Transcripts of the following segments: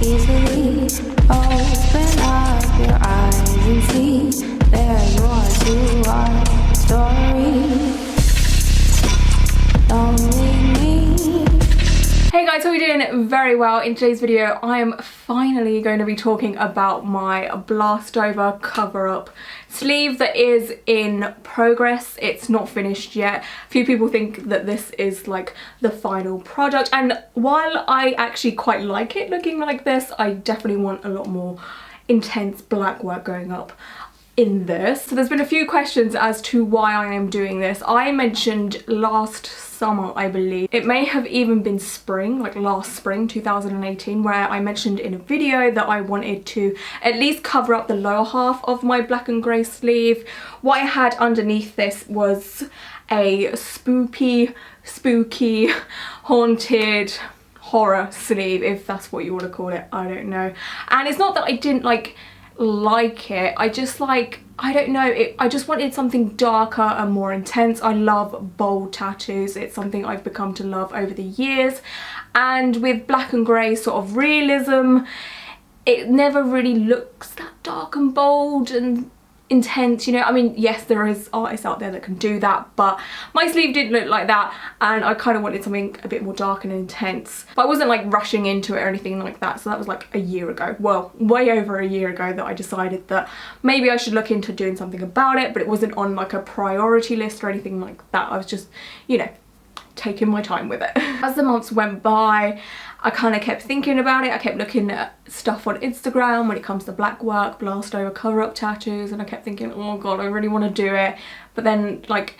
easily. Open up your eyes and see there's more to our story. Don't leave me. Hey guys, how are you doing? Very well. In today's video, I am finally going to be talking about my blast over cover-up sleeve that is in progress. It's not finished yet. A few people think that this is like the final product, and while I actually quite like it looking like this, I definitely want a lot more intense black work going up in this. So there's been a few questions as to why I am doing this. I mentioned last summer, I believe, it may have even been spring, like last spring 2018, where I mentioned in a video that I wanted to at least cover up the lower half of my black and grey sleeve. What I had underneath this was a spooky, haunted horror sleeve, if that's what you want to call it. I don't know. And it's not that I didn't like it, I just I don't know, I just wanted something darker and more intense. I love bold tattoos. It's something I've become to love over the years, and with black and grey sort of realism, it never really looks that dark and bold and intense, you know. I mean, yes, there is artists out there that can do that, but my sleeve didn't look like that, and I kind of wanted something a bit more dark and intense, but I wasn't like rushing into it or anything like that. So that was like a year ago, well, way over a year ago, that I decided that maybe I should look into doing something about it, but it wasn't on like a priority list or anything like that. I was just, you know, taking my time with it. As the months went by, I kind of kept thinking about it. I kept looking at stuff on Instagram when it comes to black work, blast over, cover up tattoos, and I kept thinking, oh god, I really want to do it. But then like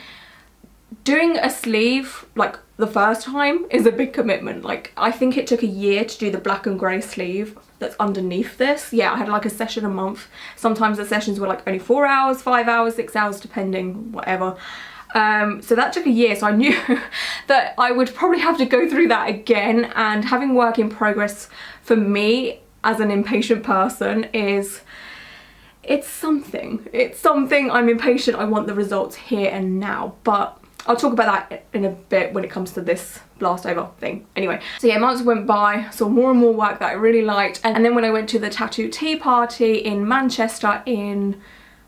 doing a sleeve like the first time is a big commitment. Like I think it took a year to do the black and grey sleeve that's underneath this. Yeah, I had like a session a month. Sometimes the sessions were like only 4 hours, 5 hours, 6 hours, depending, whatever. So that took a year, so I knew that I would probably have to go through that again, and having work in progress for me as an impatient person it's something. I'm impatient. I want the results here and now, but I'll talk about that in a bit when it comes to this blast over thing. Anyway, so yeah, months went by, saw more and more work that I really liked, and then when I went to the tattoo tea party in Manchester in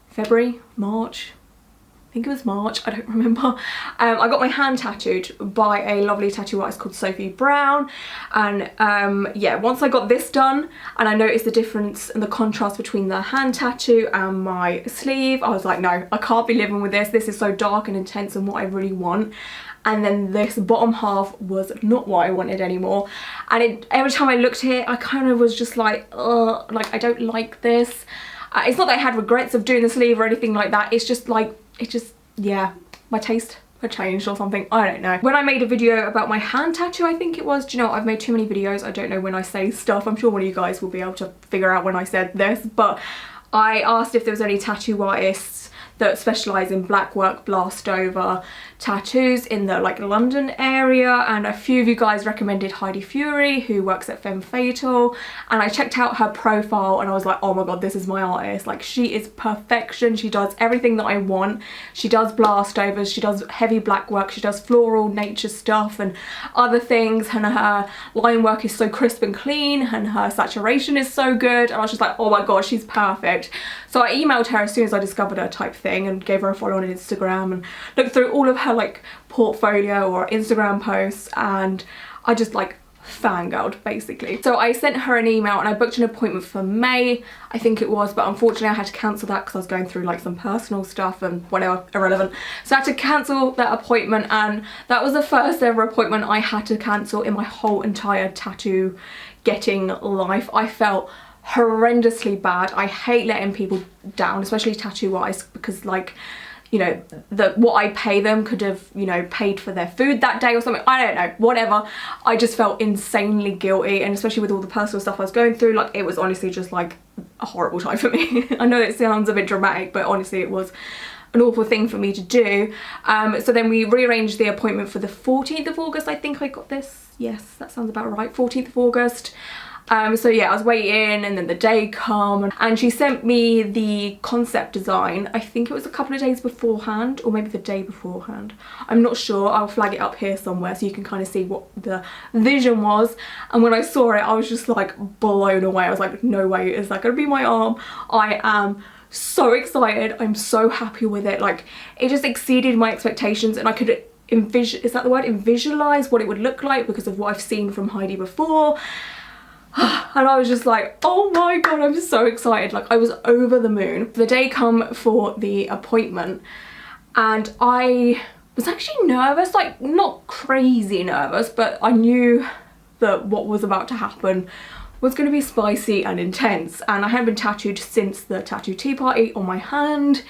February, March, I think it was March, I don't remember. I got my hand tattooed by a lovely tattoo artist called Sophie Brown, and yeah, once I got this done and I noticed the difference and the contrast between the hand tattoo and my sleeve, I was like, no, I can't be living with this. This is so dark and intense and what I really want. And then this bottom half was not what I wanted anymore, and every time I looked at it, I kind of was just like, ugh, like I don't like this. It's not that I had regrets of doing the sleeve or anything like that, it's just like, yeah, my taste had changed or something, I don't know. When I made a video about my hand tattoo, I think it was, do you know what, I've made too many videos, I don't know when I say stuff. I'm sure one of you guys will be able to figure out when I said this, but I asked if there was any tattoo artists that specialise in black work, blast over tattoos in the like London area, and a few of you guys recommended Heidi Fury, who works at Femme Fatale, and I checked out her profile and I was like, oh my god, this is my artist. Like, she is perfection. She does everything that I want. She does blast overs, she does heavy black work, she does floral nature stuff and other things, and her line work is so crisp and clean, and her saturation is so good, and I was just like, oh my god, she's perfect. So I emailed her as soon as I discovered her type thing, and gave her a follow on Instagram and looked through all of her like portfolio or Instagram posts, and I just like fangirled basically. So I sent her an email and I booked an appointment for May, I think it was, but unfortunately I had to cancel that because I was going through like some personal stuff and whatever, irrelevant. So I had to cancel that appointment, and that was the first ever appointment I had to cancel in my whole entire tattoo getting life. I felt horrendously bad. I hate letting people down, especially tattoo artists, because like, you know, what I pay them could have, you know, paid for their food that day or something. I don't know, whatever. I just felt insanely guilty, and especially with all the personal stuff I was going through, like it was honestly just like a horrible time for me. I know it sounds a bit dramatic, but honestly it was an awful thing for me to do. So then we rearranged the appointment for the 14th of August. I think I got this. Yes, that sounds about right. 14th of August. So yeah, I was waiting, and then the day come, and she sent me the concept design. I think it was a couple of days beforehand, or maybe the day beforehand. I'm not sure. I'll flag it up here somewhere so you can kind of see what the vision was. And when I saw it, I was just like blown away. I was like, no way is that gonna be my arm. I am so excited. I'm so happy with it. Like, it just exceeded my expectations, and I could is that the word? Visualize what it would look like because of what I've seen from Heidi before. And I was just like, oh my god, I'm so excited. Like, I was over the moon. The day come for the appointment, and I was actually nervous, like not crazy nervous, but I knew that what was about to happen was going to be spicy and intense. And I hadn't been tattooed since the tattoo tea party on my hand.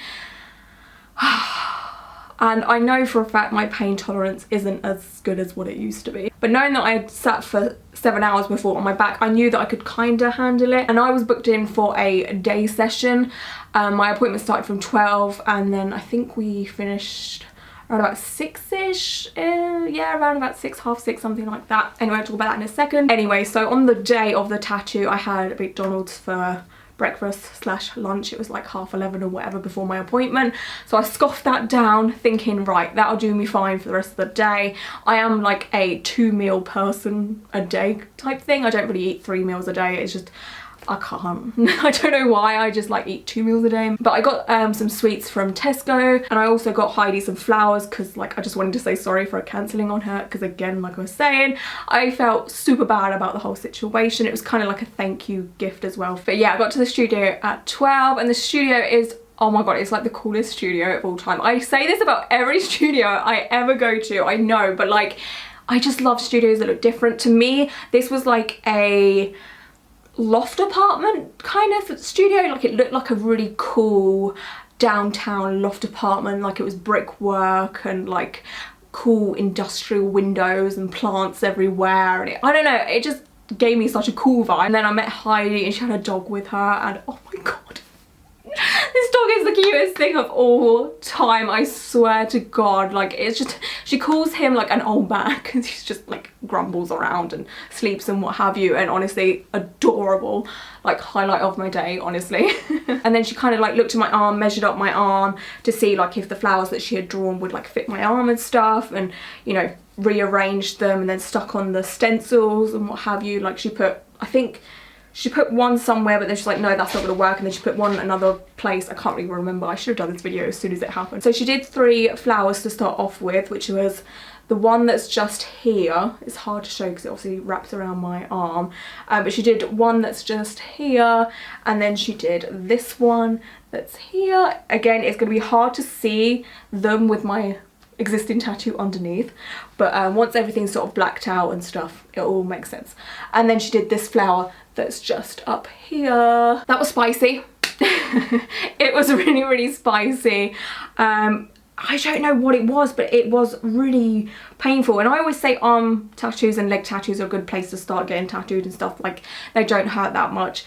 And I know for a fact my pain tolerance isn't as good as what it used to be. But knowing that I had sat for 7 hours before on my back, I knew that I could kind of handle it. And I was booked in for a day session. My appointment started from 12, and then I think we finished around about 6ish. Yeah, around about 6, half 6, something like that. Anyway, I'll talk about that in a second. Anyway, so on the day of the tattoo, I had McDonald's for breakfast / lunch. It was like 11:30 or whatever before my appointment, so I scoffed that down thinking, right, that'll do me fine for the rest of the day. I am like a 2-meal person a day type thing. I don't really eat 3 meals a day. It's just I can't. I don't know why, I just like eat 2 meals a day. But I got some sweets from Tesco, and I also got Heidi some flowers because like I just wanted to say sorry for cancelling on her, because again, like I was saying, I felt super bad about the whole situation. It was kind of like a thank you gift as well. But yeah, I got to the studio at 12, and the studio is, oh my god, it's like the coolest studio of all time. I say this about every studio I ever go to, I know, but like I just love studios that look different. To me, this was like a loft apartment kind of studio. Like, it looked like a really cool downtown loft apartment, like it was brickwork and like cool industrial windows and plants everywhere, and I don't know, it just gave me such a cool vibe. And then I met Heidi, and she had a dog with her, and oh my god, this dog is the cutest thing of all time, I swear to god. Like, it's just, she calls him like an old man because he's just like grumbles around and sleeps and what have you, and honestly adorable, like highlight of my day, honestly. And then she kind of like looked at my arm, measured up my arm to see like if the flowers that she had drawn would like fit my arm and stuff, and you know, rearranged them and then stuck on the stencils and what have you. Like, she put, I think she put one somewhere, but then she's like, no, that's not gonna work. And then she put one another place. I can't really remember. I should have done this video as soon as it happened. So she did 3 flowers to start off with, which was the one that's just here. It's hard to show because it obviously wraps around my arm. But she did one that's just here, and then she did this one that's here. Again, it's gonna be hard to see them with my existing tattoo underneath, but once everything's sort of blacked out and stuff, it all makes sense. And then she did this flower that's just up here. That was spicy. It was really, really spicy. I don't know what it was, but it was really painful. And I always say arm tattoos and leg tattoos are a good place to start getting tattooed and stuff. Like, they don't hurt that much.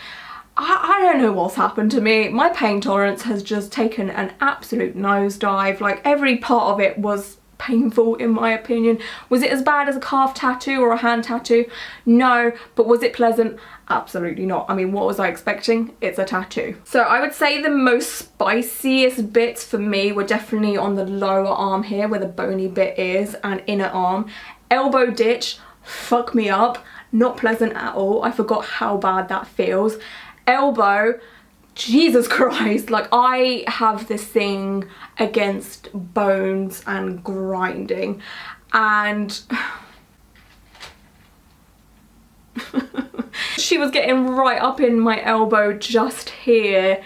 I don't know what's happened to me. My pain tolerance has just taken an absolute nosedive. Like, every part of it was painful in my opinion. Was it as bad as a calf tattoo or a hand tattoo? No. But was it pleasant? Absolutely not. I mean, what was I expecting? It's a tattoo. So I would say the most spiciest bits for me were definitely on the lower arm here where the bony bit is, and inner arm. Elbow ditch, fuck me up. Not pleasant at all. I forgot how bad that feels. Elbow, Jesus Christ, like, I have this thing against bones and grinding, and she was getting right up in my elbow just here,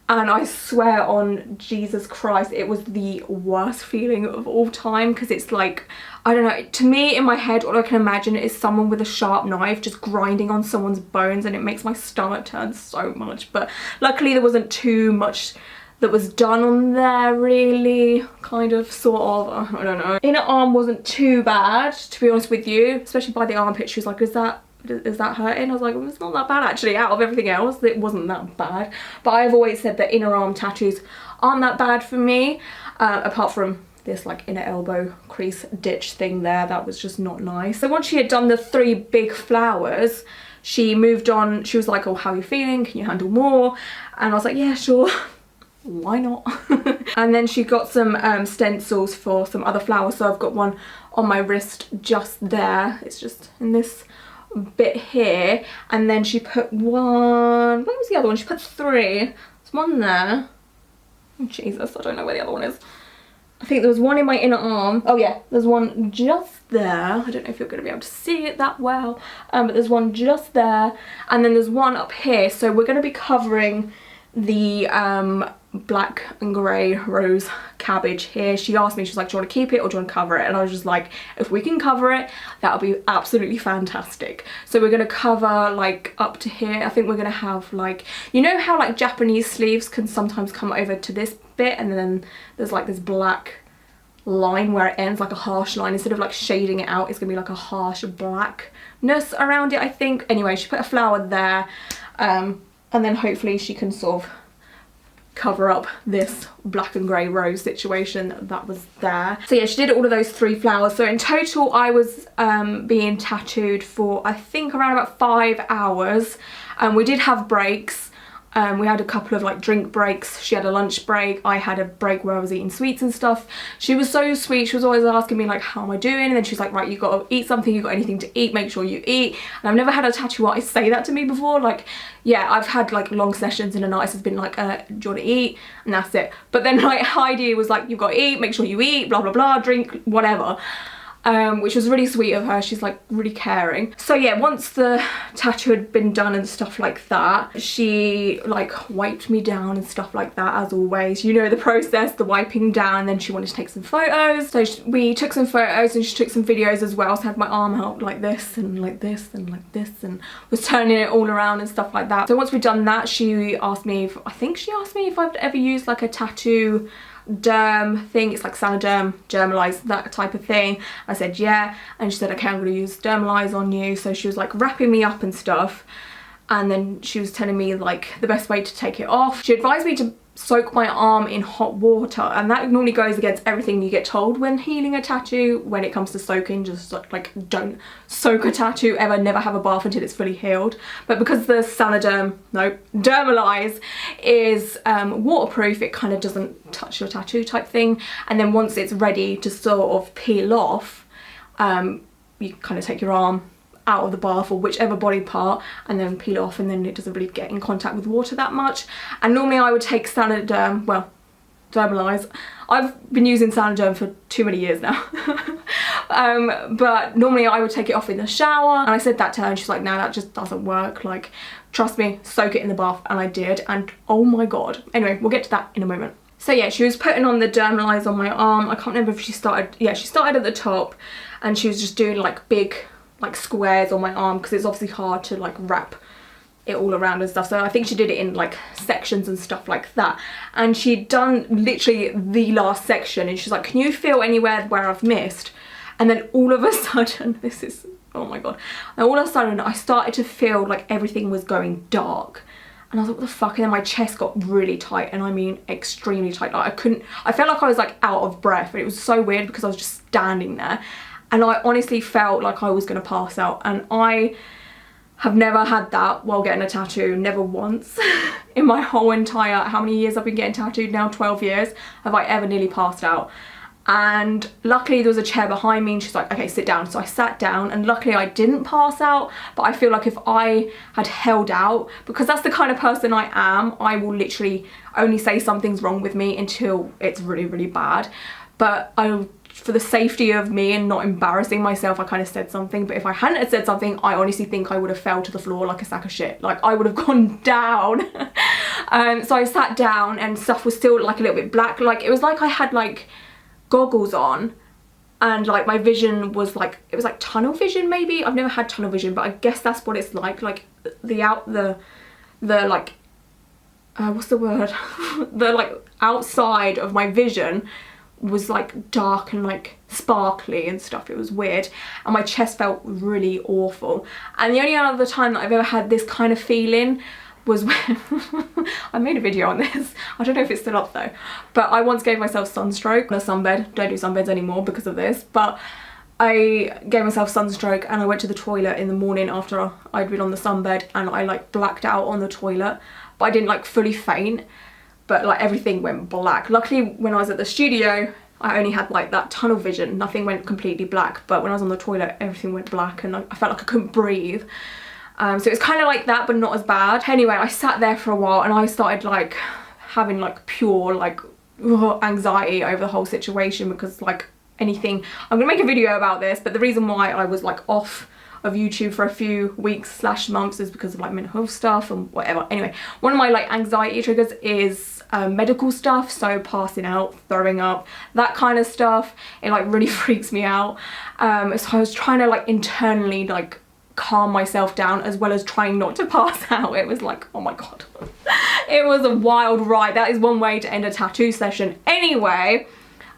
and I swear on Jesus Christ, it was the worst feeling of all time, because it's like, I don't know, to me in my head all I can imagine is someone with a sharp knife just grinding on someone's bones, and it makes my stomach turn so much. But luckily there wasn't too much that was done on there, really, kind of, sort of, I don't know. Inner arm wasn't too bad, to be honest with you, especially by the armpit. She was like, is that hurting? I was like, well, it's not that bad actually. Out of everything else, it wasn't that bad. But I've always said that inner arm tattoos aren't that bad for me, apart from this like inner elbow crease ditch thing there. That was just not nice. So once she had done the 3 big flowers, she moved on. She was like, oh, how are you feeling? Can you handle more? And I was like, yeah, sure. Why not? And then she got some stencils for some other flowers. So I've got one on my wrist just there. It's just in this bit here. And then she put one, where was the other one? She put 3. There's one there. Oh, Jesus, I don't know where the other one is. I think there was one in my inner arm. Oh yeah, there's one just there. I don't know if you're going to be able to see it that well, but there's one just there. And then there's one up here. So we're going to be covering the black and grey rose cabbage here. She asked me, she's like, do you want to keep it or do you want to cover it? And I was just like, if we can cover it, that'll be absolutely fantastic. So we're going to cover like up to here. I think we're going to have like, you know how like Japanese sleeves can sometimes come over to this bit and then there's like this black line where it ends, like a harsh line. Instead of like shading it out, it's gonna be like a harsh blackness around it, I think. Anyway, she put a flower there, and then hopefully she can sort of cover up this black and grey rose situation that was there. So yeah, she did all of those 3 flowers. So in total I was being tattooed for I think around about 5 hours. We did have breaks. We had a couple of like drink breaks. She had a lunch break. I had a break where I was eating sweets and stuff. She was so sweet. She was always asking me like, how am I doing? And then she's like, right, you got to eat something. You got anything to eat? Make sure you eat. And I've never had a tattoo artist say that to me before. Like, yeah, I've had like long sessions and an artist has been like, do you want to eat? And that's it. But then like Heidi was like, you've got to eat. Make sure you eat. Blah, blah, blah. Drink, whatever. Which was really sweet of her. She's like really caring. So yeah, once the tattoo had been done and stuff like that, she like wiped me down and stuff like that, as always. You know the process, the wiping down, and then she wanted to take some photos. So we took some photos and she took some videos as well. So I had my arm out like this and like this and like this and was turning it all around and stuff like that. So once we'd done that, she asked me if, I think she asked me if I've ever used like a tattoo derm thing. It's like Sanaderm, Dermalize, that type of thing. I said yeah, and she said okay, I'm going to use Dermalize on you. So she was like wrapping me up and stuff, and then she was telling me like the best way to take it off. She advised me to soak my arm in hot water, and that normally goes against everything you get told when healing a tattoo when it comes to soaking. Just like don't soak a tattoo ever, never have a bath until it's fully healed. But because the Dermalize is waterproof, it kind of doesn't touch your tattoo type thing. And then once it's ready to sort of peel off, you kind of take your arm out of the bath or whichever body part and then peel off, and then it doesn't really get in contact with water that much. And normally I would take Sanaderm, well, Dermalize. I've been using Sanaderm for too many years now. But normally I would take it off in the shower, and I said that to her and she's like, no, that just doesn't work, like trust me, soak it in the bath. And I did, and oh my god. Anyway, we'll get to that in a moment. So yeah, she was putting on the Dermalize on my arm. I can't remember if she started, yeah, she started at the top and she was just doing like big like squares on my arm because it's obviously hard to like wrap it all around and stuff. So I think she did it in like sections and stuff like that. And she'd done literally the last section and she's like, can you feel anywhere where I've missed? And then all of a sudden, this is, oh my god. And all of a sudden I started to feel like everything was going dark. And I was like, what the fuck? And then my chest got really tight, and I mean extremely tight. Like I felt like I was like out of breath, and it was so weird because I was just standing there. And I honestly felt like I was going to pass out. And I have never had that while getting a tattoo, never once. In my whole entire, how many years I've been getting tattooed now, 12 years, have I ever nearly passed out. And luckily there was a chair behind me and she's like, okay, sit down. So I sat down, and luckily I didn't pass out. But I feel like if I had held out, because that's the kind of person I am, I will literally only say something's wrong with me until it's really, really bad. But for the safety of me and not embarrassing myself, I kind of said something. But if I hadn't have said something, I honestly think I would have fell to the floor like a sack of shit. Like I would have gone down. So I sat down and stuff was still like a little bit black. Like it was like I had like goggles on, and like my vision was like, it was like tunnel vision maybe. I've never had tunnel vision, but I guess that's what it's like the like what's the word? The like outside of my vision was like dark and like sparkly and stuff. It was weird, and my chest felt really awful. And the only other time that I've ever had this kind of feeling was when I made a video on this. I don't know if it's still up though, but I once gave myself sunstroke on a sunbed. Don't do sunbeds anymore because of this. But I gave myself sunstroke and I went to the toilet in the morning after I'd been on the sunbed, and I like blacked out on the toilet, but I didn't like fully faint, but like everything went black. Luckily when I was at the studio I only had like that tunnel vision, nothing went completely black, but when I was on the toilet everything went black and I felt like I couldn't breathe. So it was kind of like that, but not as bad. Anyway, I sat there for a while and I started like having like pure like anxiety over the whole situation, because like anything, I'm gonna make a video about this, but the reason why I was like off of YouTube for a few weeks / months is because of like mental health stuff and whatever. Anyway, one of my like anxiety triggers is medical stuff, so passing out, throwing up, that kind of stuff. It like really freaks me out. So I was trying to like internally like calm myself down as well as trying not to pass out. It was like, oh my god. It was a wild ride. That is one way to end a tattoo session. Anyway,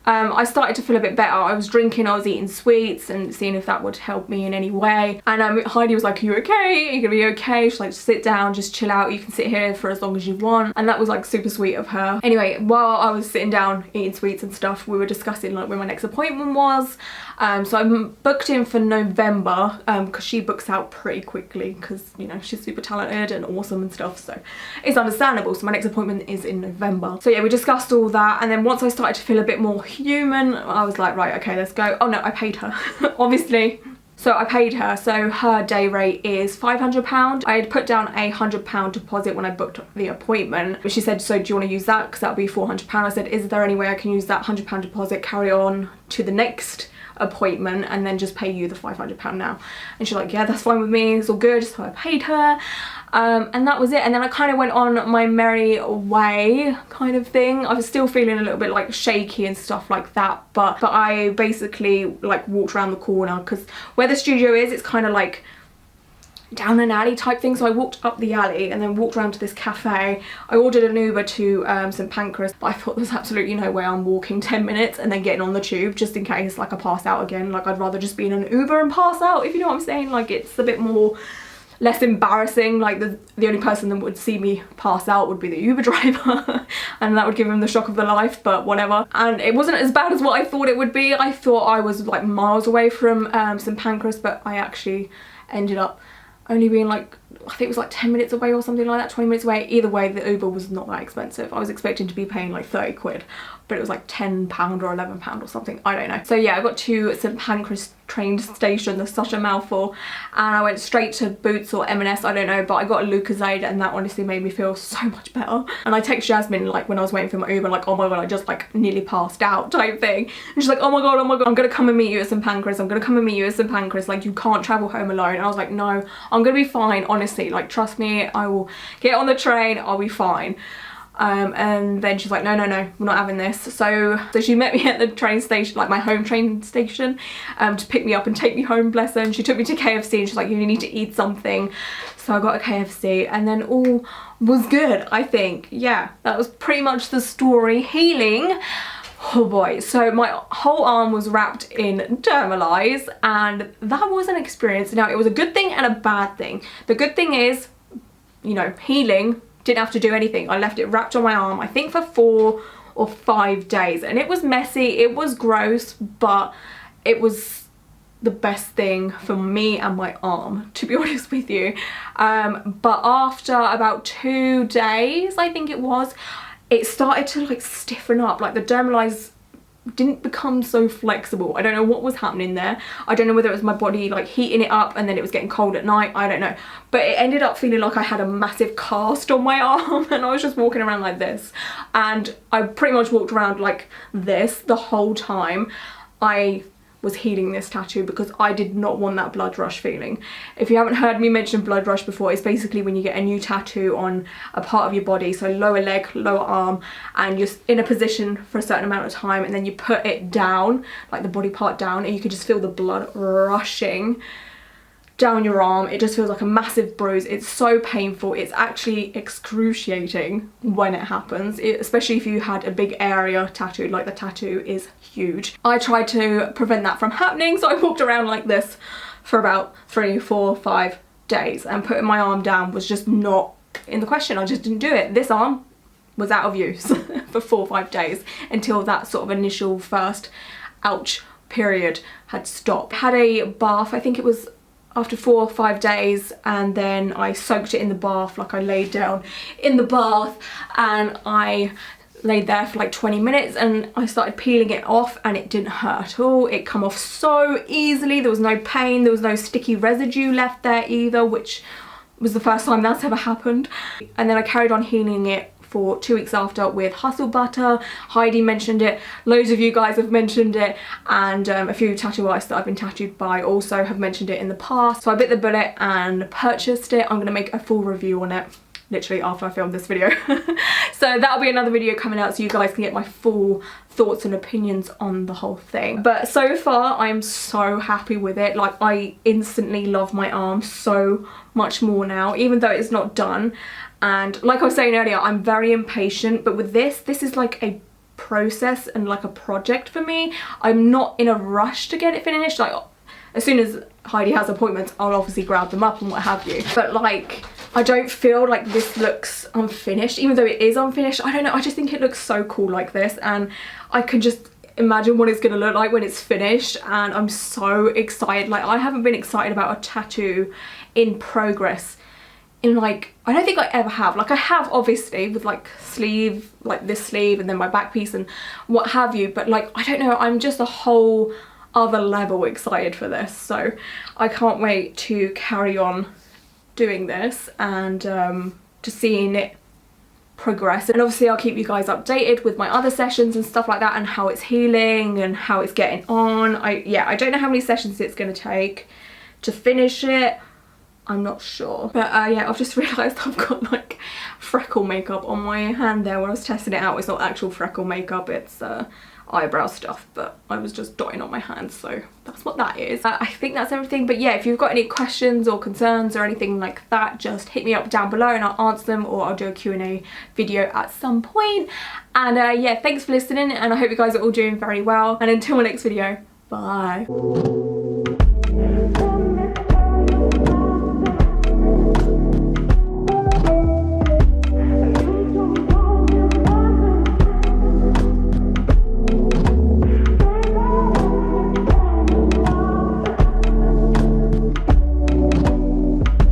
I started to feel a bit better. I was drinking, I was eating sweets and seeing if that would help me in any way. And Heidi was like, are you okay? Are you gonna be okay? She's like, sit down, just chill out. You can sit here for as long as you want. And that was like super sweet of her. Anyway, while I was sitting down eating sweets and stuff, we were discussing like when my next appointment was. So I'm booked in for November, because she books out pretty quickly because, you know, she's super talented and awesome and stuff, so it's understandable. So my next appointment is in November. So yeah, we discussed all that, and then once I started to feel a bit more human, I was like, right, okay, let's go. Oh no, I paid her, obviously. So I paid her, so her day rate is £500. I had put down a £100 deposit when I booked the appointment, but she said, so do you want to use that? Because that'll be £400. I said, is there any way I can use that £100 deposit, carry on to the next appointment and then just pay you the £500 now? And she's like, yeah, that's fine with me, it's all good. So I paid her, and that was it. And then I kind of went on my merry way kind of thing. I was still feeling a little bit like shaky and stuff like that, but I basically like walked around the corner, because where the studio is, it's kind of like down an alley type thing. So I walked up the alley and then walked around to this cafe. I ordered an Uber to St Pancras, but I thought there's absolutely no way I'm walking 10 minutes and then getting on the tube, just in case like I pass out again. Like I'd rather just be in an Uber and pass out, if you know what I'm saying. Like it's a bit more less embarrassing. Like the only person that would see me pass out would be the Uber driver and that would give him the shock of the life, but whatever. And it wasn't as bad as what I thought it would be. I thought I was like miles away from St Pancras, but I actually ended up only being like, I think it was like 10 minutes away or something like that, 20 minutes away. Either way, the Uber was not that expensive. I was expecting to be paying like 30 quid, but it was like £10 or £11 or something, I don't know. So yeah, I got to St Pancras train station, that's such a mouthful, and I went straight to Boots or M&S, I don't know, but I got a Lucozade and that honestly made me feel so much better. And I texted Jasmine like when I was waiting for my Uber, like, oh my god, I just like nearly passed out type thing. And she's like, oh my god, I'm gonna come and meet you at St Pancras, I'm gonna come and meet you at St Pancras, like you can't travel home alone. And I was like, no, I'm gonna be fine, honestly, like trust me, I will get on the train, I'll be fine. And then she's like, no, we're not having this. So she met me at the train station, like my home train station, to pick me up and take me home, bless her. And she took me to KFC and she's like, you need to eat something. So I got a KFC and then all was good, I think. Yeah, that was pretty much the story. Healing. Oh boy, so my whole arm was wrapped in Dermalize, and that was an experience. Now, it was a good thing and a bad thing. The good thing is, you know, healing, didn't have to do anything. I left it wrapped on my arm, I think for 4 or 5 days, and it was messy, it was gross, but it was the best thing for me and my arm, to be honest with you. But after about 2 days, I think it was, it started to like stiffen up. Like the Dermalize didn't become so flexible. I don't know what was happening there. I don't know whether it was my body like heating it up and then it was getting cold at night, I don't know. But it ended up feeling like I had a massive cast on my arm and I was just walking around like this. And I pretty much walked around like this the whole time I was healing this tattoo, because I did not want that blood rush feeling. If you haven't heard me mention blood rush before, it's basically when you get a new tattoo on a part of your body, so lower leg, lower arm, and you're in a position for a certain amount of time and then you put it down, like the body part down, and you can just feel the blood rushing down your arm. It just feels like a massive bruise. It's so painful. It's actually excruciating when it happens, especially if you had a big area tattooed, like the tattoo is huge. I tried to prevent that from happening, so I walked around like this for about 3, 4, 5 days, and putting my arm down was just not in the question. I just didn't do it. This arm was out of use for 4 or 5 days until that sort of initial first ouch period had stopped. I had a bath, I think it was after 4 or 5 days, and then I soaked it in the bath. Like, I laid down in the bath and I laid there for like 20 minutes and I started peeling it off, and it didn't hurt at all. It come off so easily. There was no pain, there was no sticky residue left there either, which was the first time that's ever happened. And then I carried on healing it for 2 weeks after with hustle butter. Heidi mentioned it, loads of you guys have mentioned it, and a few tattoo artists that I've been tattooed by also have mentioned it in the past. So I bit the bullet and purchased it. I'm gonna make a full review on it literally after I film this video. So that'll be another video coming out so you guys can get my full thoughts and opinions on the whole thing. But so far I'm so happy with it. Like, I instantly love my arm so much more now, even though it's not done. And like I was saying earlier, I'm very impatient, but with this is like a process and like a project for me. I'm not in a rush to get it finished. Like, as soon as Heidi has appointments, I'll obviously grab them up and what have you. But like, I don't feel like this looks unfinished, even though it is unfinished. I don't know, I just think it looks so cool like this, and I can just imagine what it's gonna look like when it's finished, and I'm so excited. Like, I haven't been excited about a tattoo in progress in like, I don't think I ever have. Like, I have obviously with like sleeve, like this sleeve, and then my back piece and what have you, but like, I don't know, I'm just a whole other level excited for this. So I can't wait to carry on doing this and just seeing it progress. And obviously I'll keep you guys updated with my other sessions and stuff like that, and how it's healing and how it's getting on. I don't know how many sessions it's going to take to finish it. I'm not sure, but yeah, I've just realised I've got like freckle makeup on my hand there. When I was testing it out, it's not actual freckle makeup, it's eyebrow stuff, but I was just dotting on my hands, so that's what that is. I think that's everything, but yeah, if you've got any questions or concerns or anything like that, just hit me up down below and I'll answer them, or I'll do a Q&A video at some point. And yeah, thanks for listening, and I hope you guys are all doing very well, and until my next video, bye.